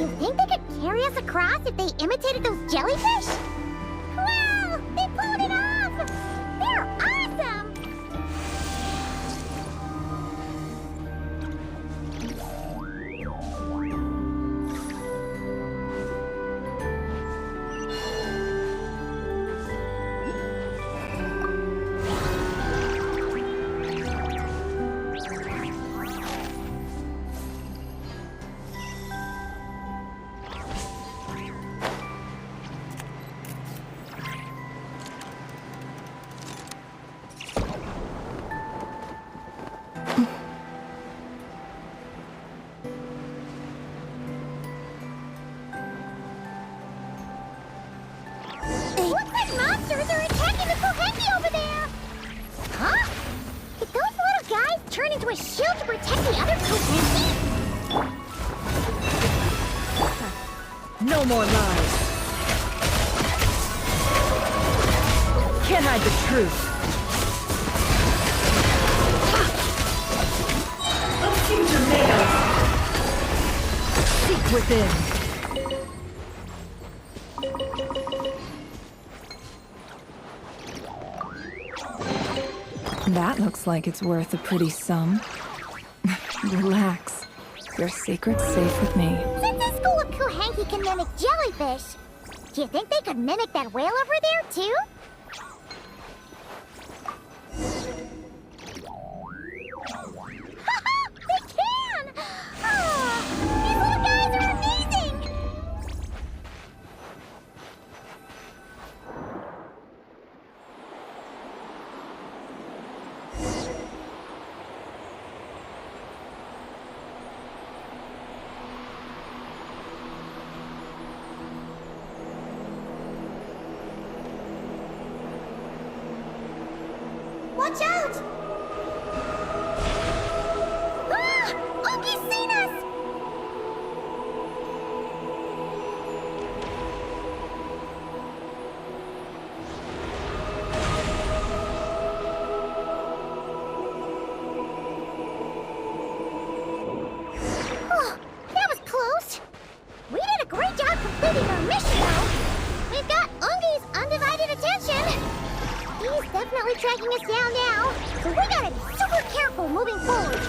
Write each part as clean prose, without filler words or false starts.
you think they could carry us across if they imitated those jellyfish? Wow! They pulled it off! They're awesome! Looks like monsters are attacking the Kohenki over there! Huh? Did those little guys turn into a shield to protect the other Kohenki? No more lies. Can't hide the truth. Looking tomatoes. Seek within. That looks like it's worth a pretty sum. Relax. Your secret's safe with me. Since this school of Kohenki can mimic jellyfish, do you think they could mimic that whale over there, too? They can! Oh, these little guys are amazing! Watch out! Ah! Oki's seen us! Oh, that was close. We did a great job completing our mission, though. We've got Ungi's undivided attention. He's definitely tracking us down now, so we gotta be super careful moving forward.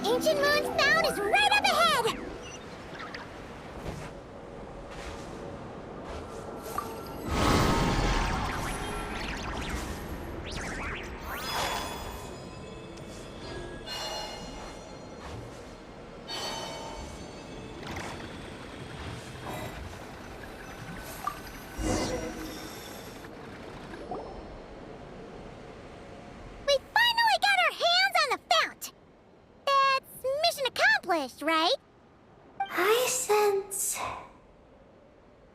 Ancient Moon's mound is right up ahead! We finally got our hands on the fount! That's mission accomplished, right? I sense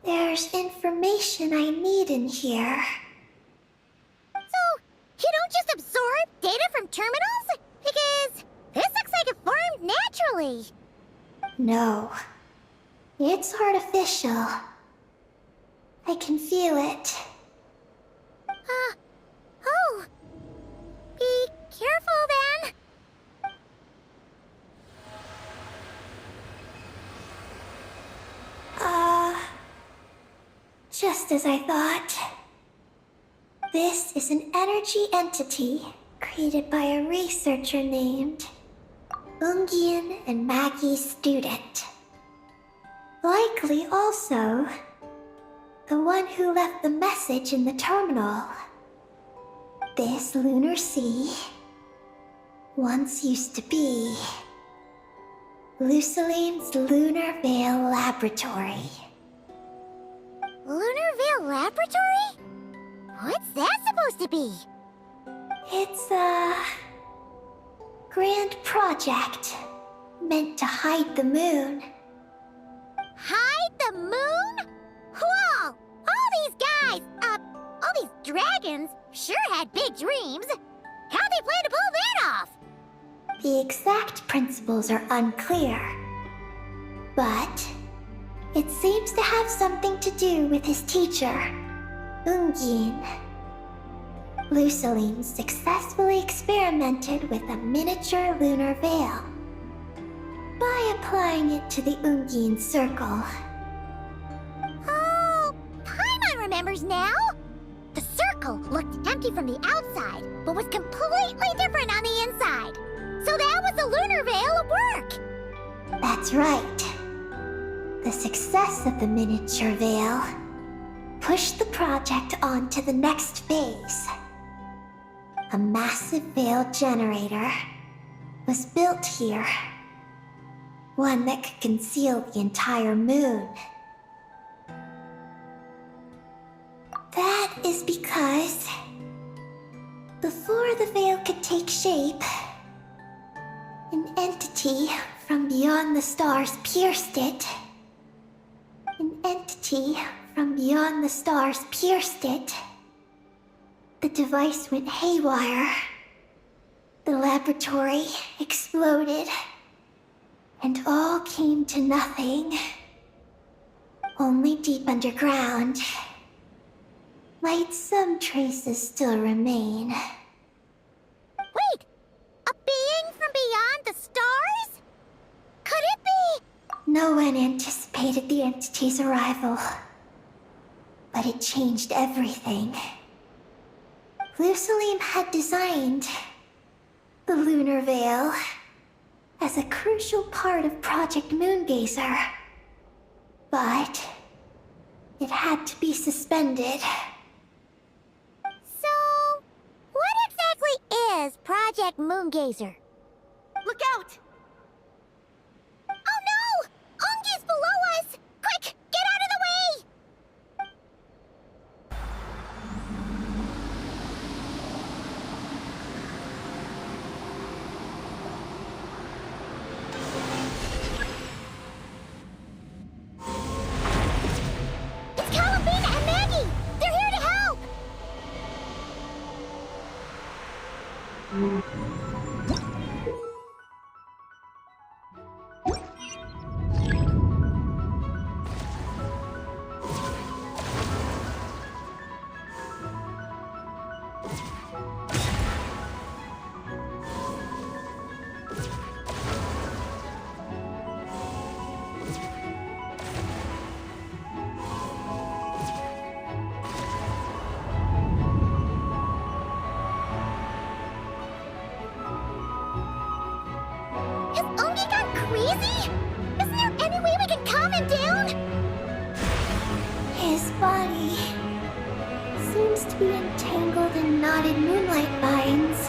there's information I need in here. So, you don't just absorb data from terminals? Because this looks like it formed naturally. No, it's artificial. I can feel it. Oh. just as I thought. This is an energy entity created by a researcher named Ungian and Maggie's student. Likely also the one who left the message in the terminal. This lunar sea once used to be Luciline's Lunar Veil Laboratory. Lunar Veil Laboratory? What's that supposed to be? It's a grand project meant to hide the moon. Hide the moon? Whoa! All these guys, all these dragons sure had big dreams. How'd they plan to pull that off? The exact principles are unclear, but it seems to have something to do with his teacher, Ungin. Luciline successfully experimented with a miniature lunar veil by applying it to the Ungin circle. Oh, Paimon remembers now. The circle looked empty from the outside, but was completely different on the inside. So that was the lunar veil at work. That's right. The success of the miniature veil pushed the project on to the next phase. A massive veil generator was built here. One that could conceal the entire moon. That is because before the veil could take shape, an entity from beyond the stars pierced it. An entity from beyond the stars pierced it. The device went haywire. The laboratory exploded. And all came to nothing. Only deep underground, might some traces still remain. Wait! A being from beyond the stars? Could it be? No one anticipated the entity's arrival, but it changed everything. Luciline had designed the lunar veil as a crucial part of Project Moongazer, but it had to be suspended. So, what exactly is Project Moongazer? Look out! Oh no! Ungi's below us! Quick, get out of the way! It's Calabina and Maggie! They're here to help! Has Ungi gone crazy? Isn't there any way we can calm him down? His body seems to be entangled in knotted moonlight vines.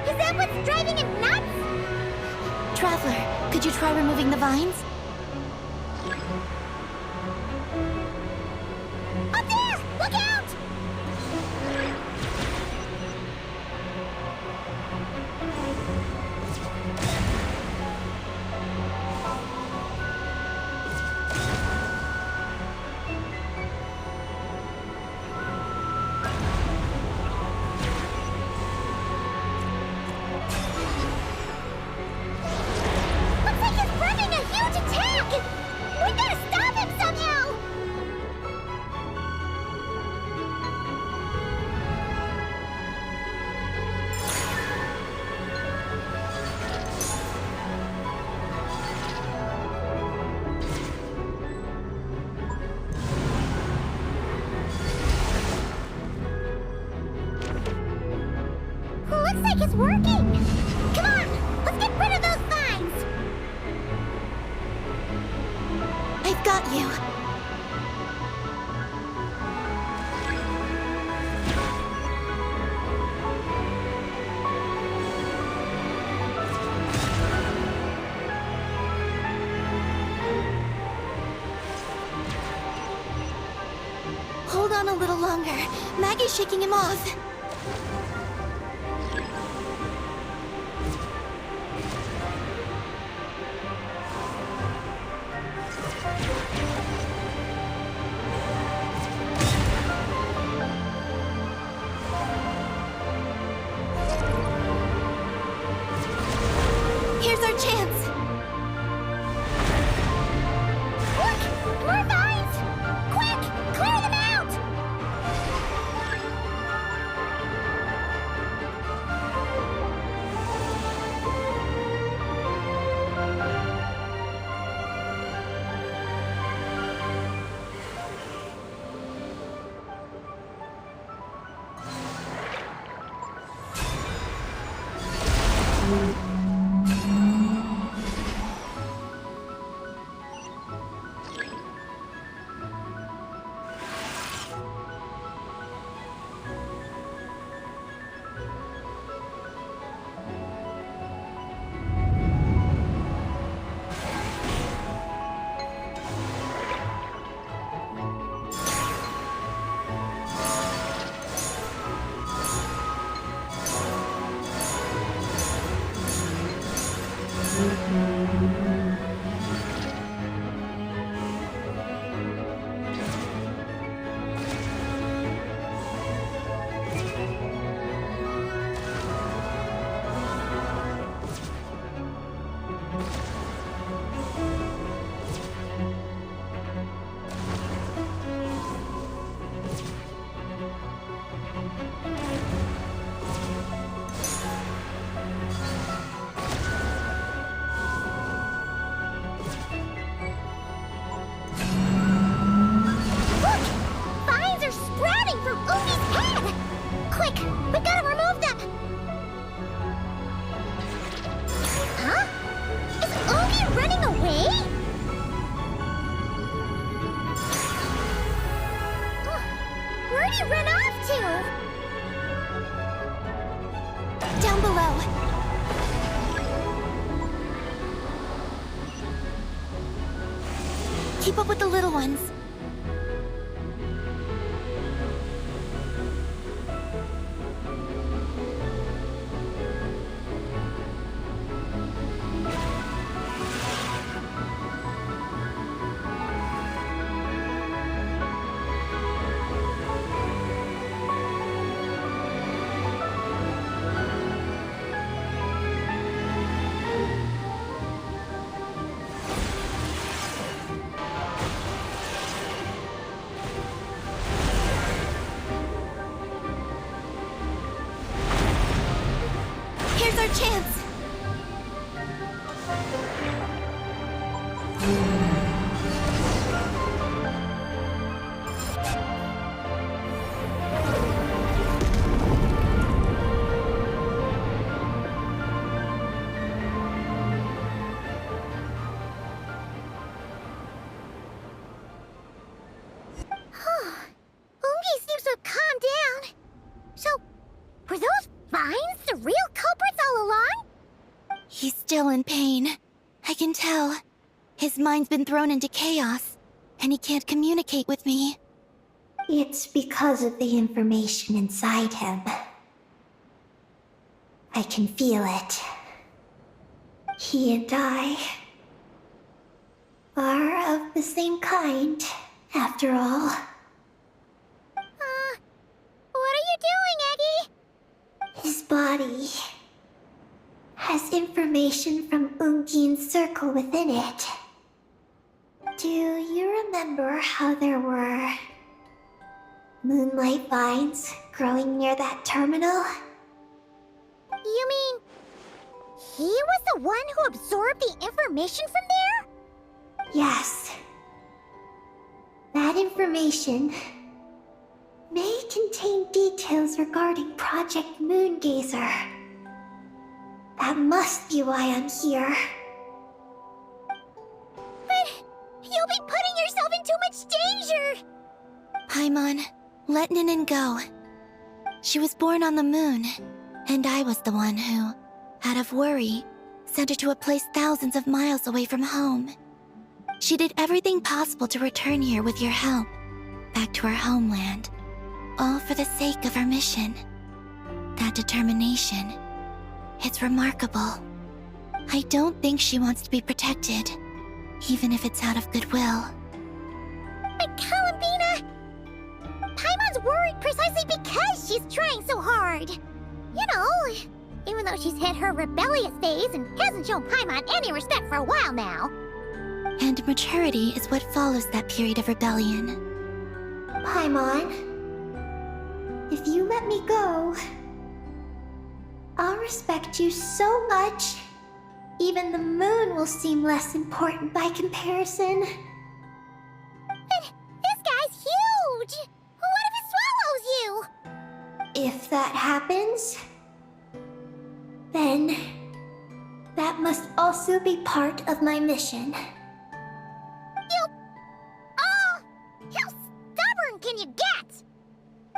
Is that what's driving him nuts? Traveler, could you try removing the vines? Up there! Look out! Looks like he's revving a huge Looks like it's working! Come on, let's get rid of those vines! I've got you. Hold on a little longer. Maggie's shaking him off. Here's our chance. Look! More vines! Quick! Clear them out! Down below. Keep up with the little ones. Here's our chance. Ungi seems to have calmed down. So, were those vines the real culprits all along? He's still in pain. I can tell. His mind's been thrown into chaos, and he can't communicate with me. It's because of the information inside him. I can feel it. He and I are of the same kind, after all. What are you doing, Eggy? His body has information from Ungin's circle within it. Do you remember how there were moonlight vines growing near that terminal? You mean he was the one who absorbed the information from there? Yes. That information may contain details regarding Project Moongazer. That must be why I'm here. But you'll be putting yourself in too much danger! Paimon, let Ninin go. She was born on the moon, and I was the one who, out of worry, sent her to a place thousands of miles away from home. She did everything possible to return here with your help, back to her homeland, all for the sake of her mission. That determination, it's remarkable. I don't think she wants to be protected, even if it's out of goodwill. But Columbina! Paimon's worried precisely because she's trying so hard. You know, even though she's hit her rebellious phase and hasn't shown Paimon any respect for a while now. And maturity is what follows that period of rebellion. Paimon, if you let me go, I'll respect you so much, even the moon will seem less important by comparison. But this guy's huge! What if it swallows you? If that happens, then that must also be part of my mission. How stubborn can you get?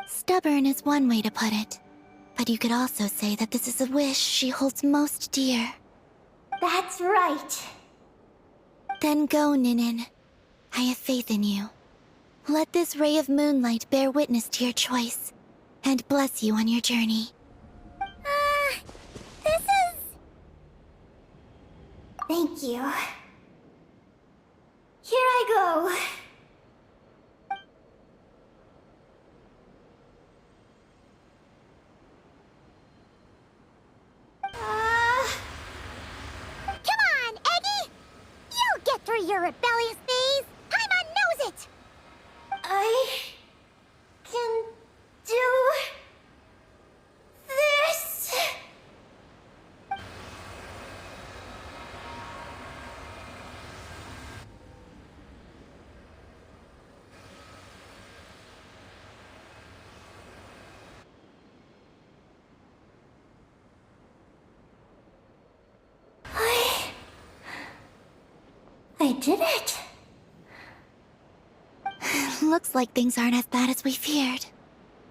Stubborn is one way to put it, but you could also say that this is a wish she holds most dear. That's right. Then go, Ninin. I have faith in you. Let this ray of moonlight bear witness to your choice, and bless you on your journey. This is... Thank you. Here I go. Come on, Eggy! You'll get through your rebellious phase! Paimon knows it! I can do this. I did it. Looks like things aren't as bad as we feared.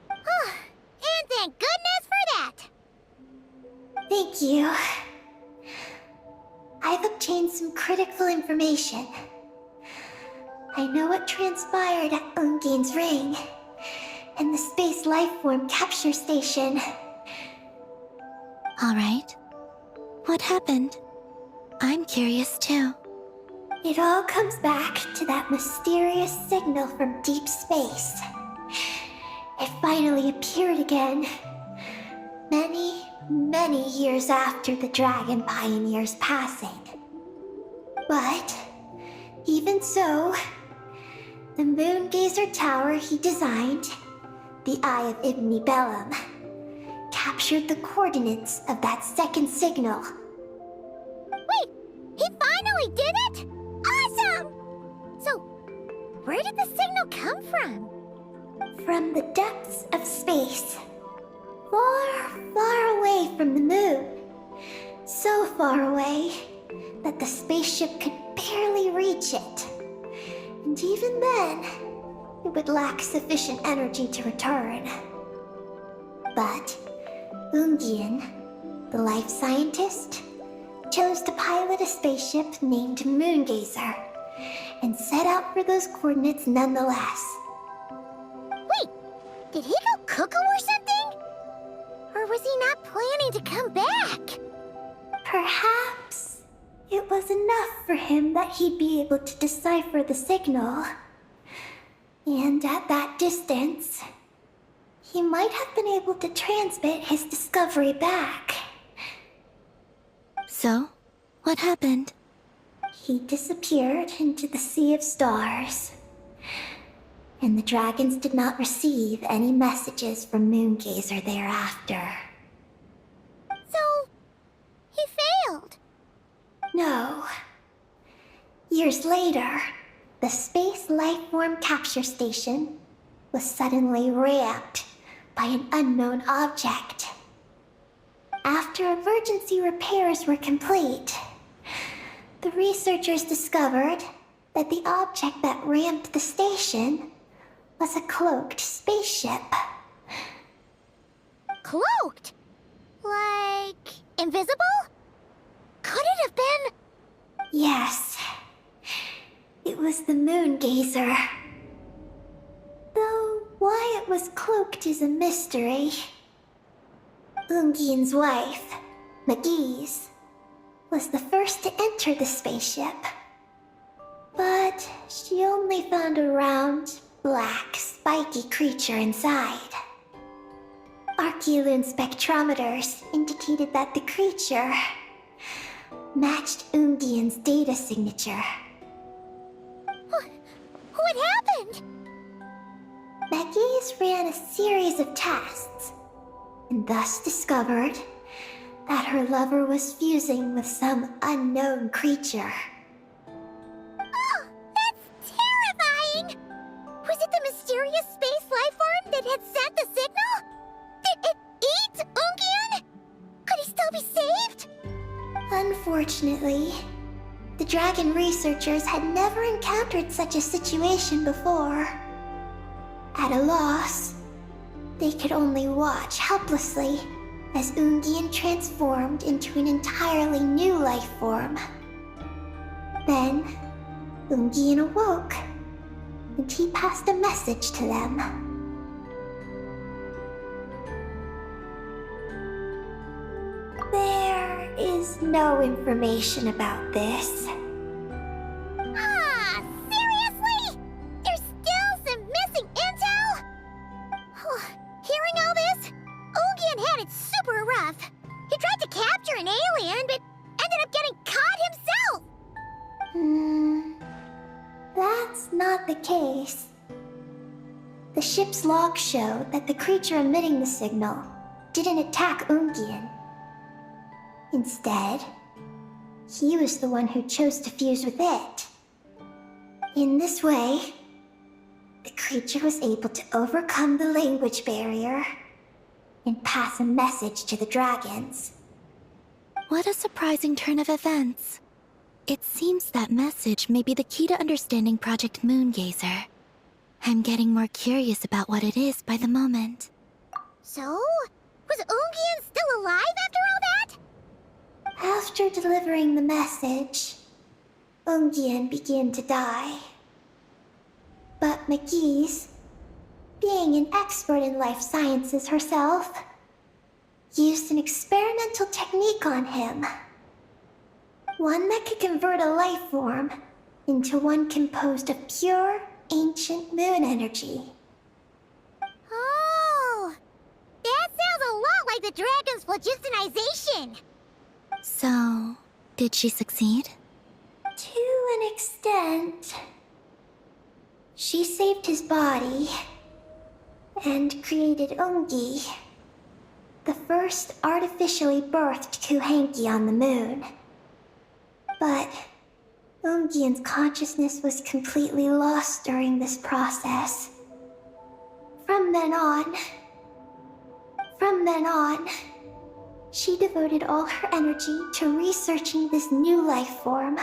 And thank goodness for that! Thank you. I've obtained some critical information. I know what transpired at Ungein's ring and the space lifeform capture station. All right. What happened? I'm curious too. It all comes back to that mysterious signal from deep space. It finally appeared again. Many years after the Dragon Pioneer's passing. But, even so, the Moon Gazer Tower he designed, the Eye of Ibn Bellum, captured the coordinates of that second signal. Wait! He finally did it?! Awesome! So, where did the signal come from? From the depths of space. Far away from the moon. So far away that the spaceship could barely reach it. And even then, it would lack sufficient energy to return. But Ungien, the life scientist, chose to pilot a spaceship named Moongazer and set out for those coordinates nonetheless. Wait, did he go cuckoo or something? Or was he not planning to come back? Perhaps it was enough for him that he'd be able to decipher the signal. And at that distance, he might have been able to transmit his discovery back. So, what happened? He disappeared into the sea of stars. And the dragons did not receive any messages from Moongazer thereafter. So, he failed. No. Years later, the Space Lifeform Capture Station was suddenly ramped by an unknown object. After emergency repairs were complete, the researchers discovered that the object that rammed the station was a cloaked spaceship. Cloaked? Like, invisible? Could it have been? Yes. It was the Moon Gazer. Though why it was cloaked is a mystery. Ungian's wife, McGee's, was the first to enter the spaceship. But she only found a round, black, spiky creature inside. Archeoloon spectrometers indicated that the creature matched Ungian's data signature. What happened? McGee's ran a series of tests, and thus discovered that her lover was fusing with some unknown creature. Oh, that's terrifying! Was it the mysterious space life form that had sent the signal? Did it eat Ungian? Could he still be saved? Unfortunately, the dragon researchers had never encountered such a situation before. At a loss, they could only watch helplessly as Ungian transformed into an entirely new life form. Then, Ungian awoke, and he passed a message to them. There is no information about this. Ah, seriously? There's still some missing intel? Hearing all this, Ungian had it super rough. He tried to capture an alien, but ended up getting caught himself. That's not the case. The ship's logs show that the creature emitting the signal didn't attack Ungian. Instead, he was the one who chose to fuse with it. In this way, the creature was able to overcome the language barrier and pass a message to the dragons. What a surprising turn of events. It seems that message may be the key to understanding Project Moongazer. I'm getting more curious about what it is by the moment. So, was Ungian still alive after all that? After delivering the message, Ungian began to die. But McGee's, being an expert in life sciences herself, used an experimental technique on him. One that could convert a life form into one composed of pure, ancient moon energy. Oh, that sounds a lot like the dragon's phlogistonization. So, did she succeed? To an extent. She saved his body and created Ungi, the first artificially birthed Kuhanki on the moon. But Ungian's consciousness was completely lost during this process. From then on, she devoted all her energy to researching this new life form,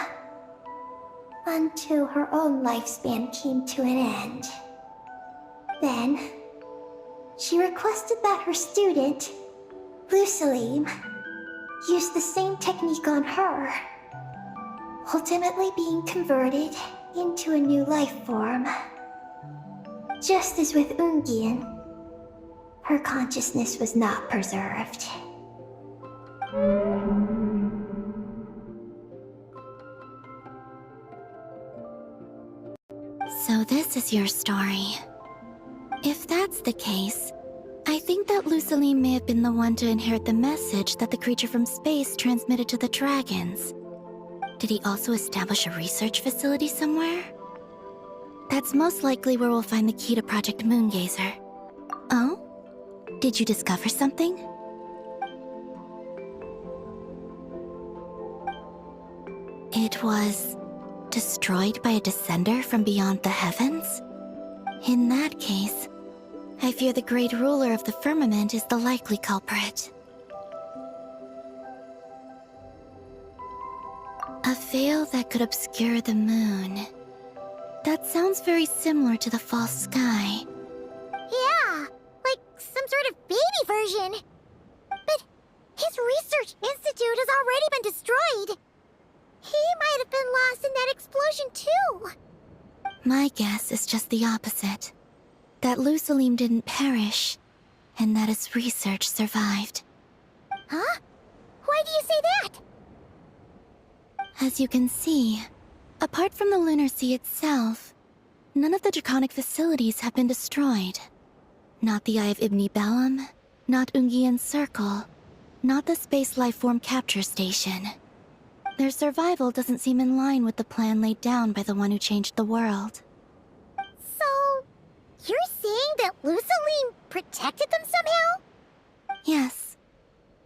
until her own lifespan came to an end. Then, she requested that her student, Lusalim, use the same technique on her, ultimately being converted into a new life form. Just as with Ungian, her consciousness was not preserved. So this is your story. If that's the case, I think that Lusaline may have been the one to inherit the message that the creature from space transmitted to the dragons. Did he also establish a research facility somewhere? That's most likely where we'll find the key to Project Moongazer. Oh? Did you discover something? It was destroyed by a descender from beyond the heavens? In that case, I fear the great ruler of the firmament is the likely culprit. A veil that could obscure the moon. That sounds very similar to the false sky. Yeah, like some sort of baby version. But his research institute has already been destroyed. He might have been lost in that explosion too. My guess is just the opposite. That Lusalim didn't perish, and that his research survived. Huh? Why do you say that? As you can see, apart from the Lunar Sea itself, none of the draconic facilities have been destroyed. Not the Eye of Ibn Bellum, not Ungian's Circle, not the Space Lifeform Capture Station. Their survival doesn't seem in line with the plan laid down by the one who changed the world. So, you're saying that Lusalim protected them somehow? Yes.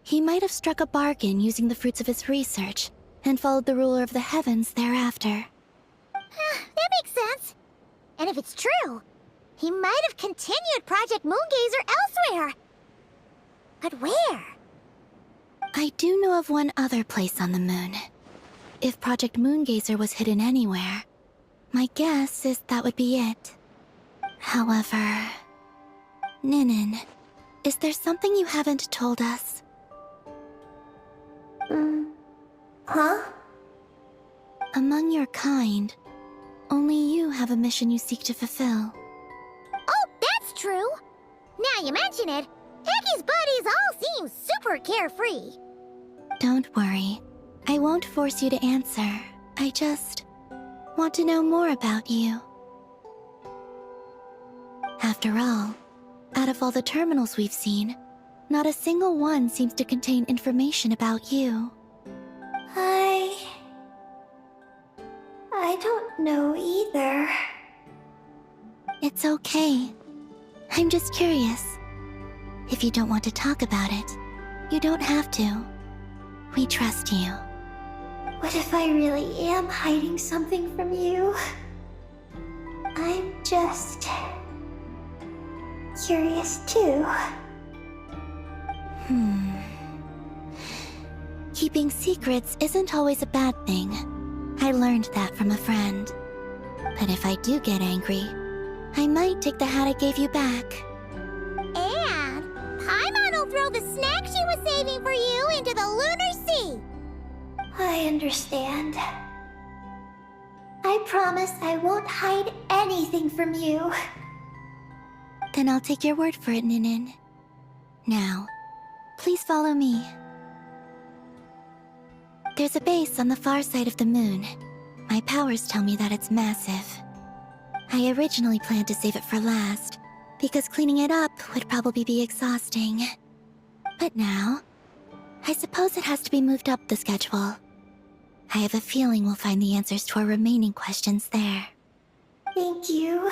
He might have struck a bargain using the fruits of his research, and followed the ruler of the heavens thereafter. That makes sense. And if it's true, he might have continued Project Moongazer elsewhere. But where? I do know of one other place on the moon. If Project Moongazer was hidden anywhere, my guess is that would be it. However... Ninin, is there something you haven't told us? Huh? Among your kind, only you have a mission you seek to fulfill. Oh, that's true. Now you mention it, Hecky's buddies all seem super carefree. Don't worry. I won't force you to answer. I just want to know more about you. After all, out of all the terminals we've seen, not a single one seems to contain information about you. I don't know either. It's okay. I'm just curious. If you don't want to talk about it, you don't have to. We trust you. What if I really am hiding something from you? I'm just... curious too. Keeping secrets isn't always a bad thing. I learned that from a friend. But if I do get angry, I might take the hat I gave you back. And Paimon will throw the snack she was saving for you into the Lunar Sea. I understand. I promise I won't hide anything from you. Then I'll take your word for it, Ninin. Now, please follow me. There's a base on the far side of the moon. My powers tell me that it's massive. I originally planned to save it for last, because cleaning it up would probably be exhausting. But now, I suppose it has to be moved up the schedule. I have a feeling we'll find the answers to our remaining questions there. Thank you.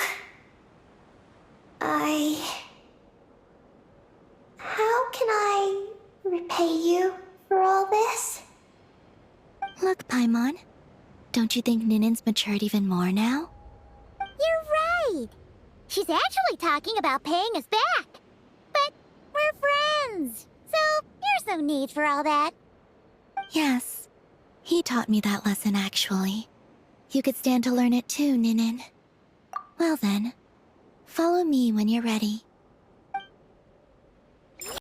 How can I repay you for all this? Look, Paimon. Don't you think Ninin's matured even more now? You're right. She's actually talking about paying us back. But we're friends, so there's no need for all that. Yes. He taught me that lesson, actually. You could stand to learn it too, Ninin. Well then, follow me when you're ready.